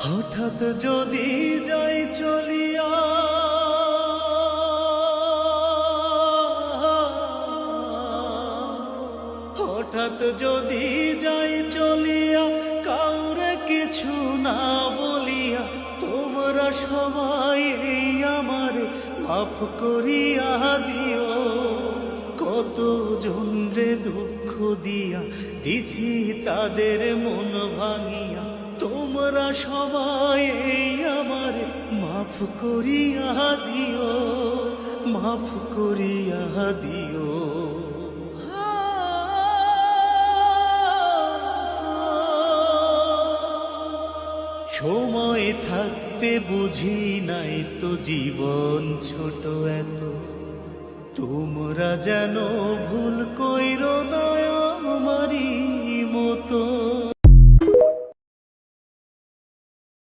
হঠাৎ যদি যাই চলিয়া, হঠাৎ যদি যাই চলিয়া, কাউরে কিছু না বলিয়া, তোমরা সবাই এই আমার মাফ করিয়া দিও। কত জনরে দুঃখ দিয়া দিছি তাদের মন ভাঙিয়া, তোমরা সবাই এই আমার মাফ করিয়া দিও, মাফ করিয়া দিও। সময় থাকতে বুঝি নাই তো জীবন ছোট এত, তোমরা যেন ভুল কইরো না আমারই মতো।